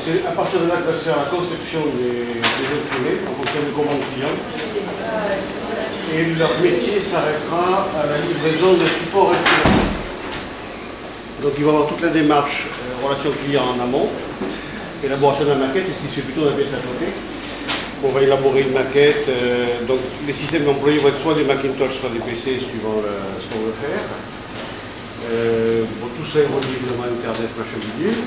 c'est à partir de là que va se faire la conception des imprimés en fonction des commandes clients. Et leur métier s'arrêtera à la livraison de support imprimés. Donc ils vont avoir toute la démarche relation client en amont, élaboration de la maquette, et ce qui se fait plutôt dans la pièce à côté. On va élaborer une maquette, donc les systèmes employés vont être soit des Macintosh, soit des PC, suivant ce qu'on veut faire. Bon, tout ça est relié évidemment à Internet, machin bidule.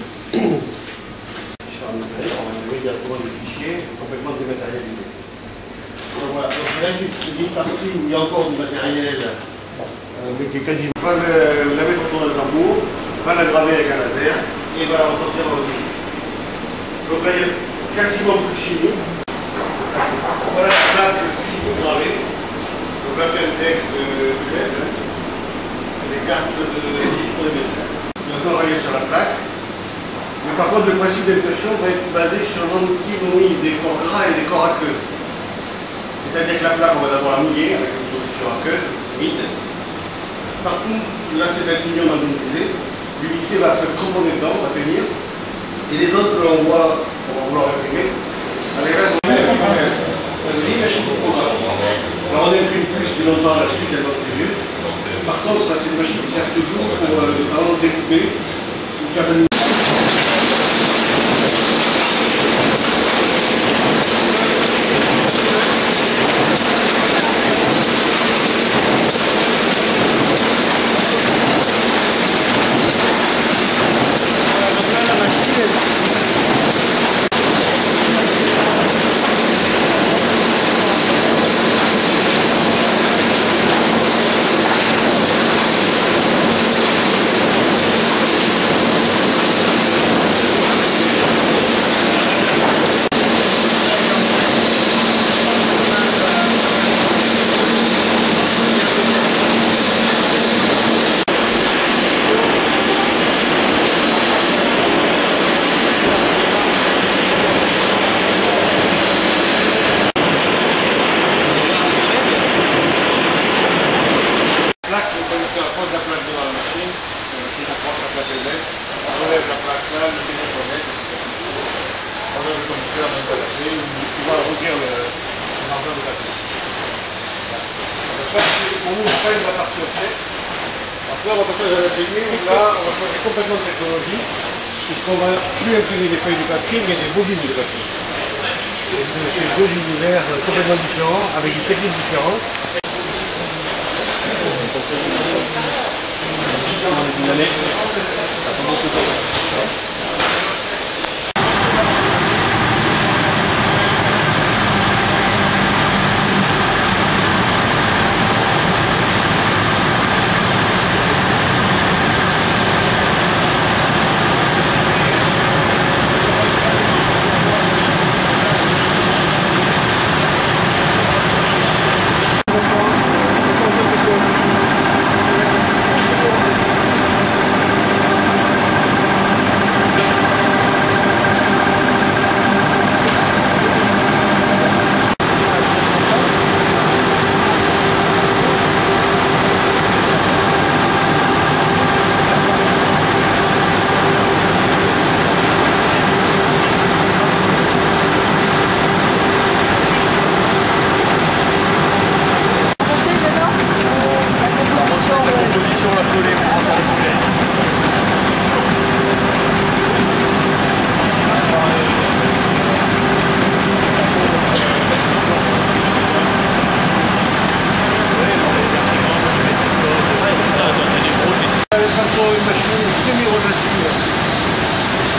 On va immédiatement des fichiers complètement dématérialisés. Donc voilà, donc là c'est une partie où il y a encore du matériel, mais qui est quasiment pas la mettre autour d'un tambour, pas la graver avec un laser, et va la ressortir dans le film. Donc là il y a quasiment plus de chimie. Voilà la plaque finie gravée. Donc là c'est un texte LED, des cartes de visite pour les médecins. Il est encore relié sur la plaque. Mais par contre le principe d'impression va être basé sur l'antinomie des corps gras et des corps aqueux. C'est-à-dire que la plaque, on va d'abord la mouiller avec une solution aqueuse, humide. Partout, là c'est d'aluminium aluminisé. L'humidité va se cramponner dedans, va tenir. Et les autres que l'on voit, on va vouloir imprimer, avec la alors on n'imprime plus depuis longtemps là-dessus, tellement c'est vieux. Par contre, ça c'est une machine qui sert toujours pour notamment découper ou faire de Après, on va passer à l'atelier où là, on va changer complètement de technologie, puisqu'on va plus imprimer des feuilles de papier, mais des bobines de papier. C'est deux univers complètement différents, avec des techniques différentes.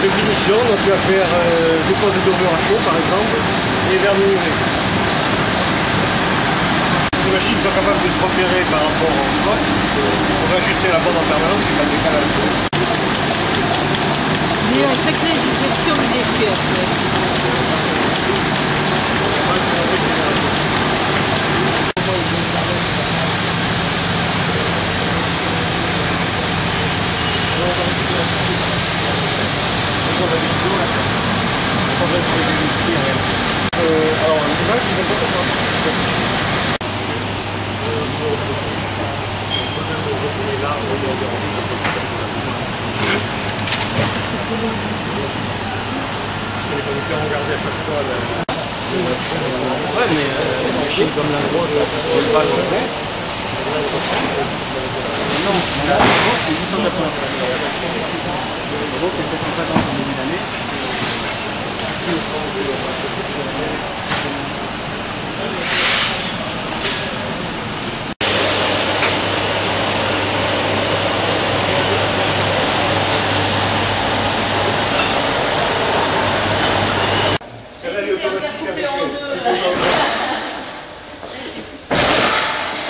De finition, donc tu vas faire des poses de dorure à chaud par exemple, et vernis. Les machines sont capables de se repérer par rapport au stock. On va ajuster la bande en permanence, c'est pas le décalage. Mais un sacré gestion des effets. Alors, l'image, il va pas fait regarder à chaque fois ouais, mais les Chine comme la grosse, c'est pas complet. Non, la grosse, c'est 880. Le gros, c'est 750 en début d'année.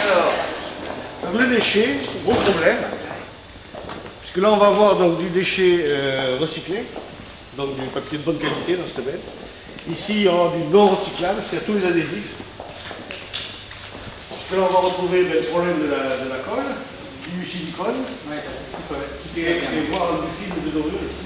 Alors, le déchet, gros problème, puisque là on va avoir donc du déchet recyclé, donc du papier de bonne qualité dans cette bête. Ici il y aura du non recyclable, c'est-à-dire tous les adhésifs. Puisque là on va retrouver le problème de la colle, du silicone, et voir du film de dorure ici.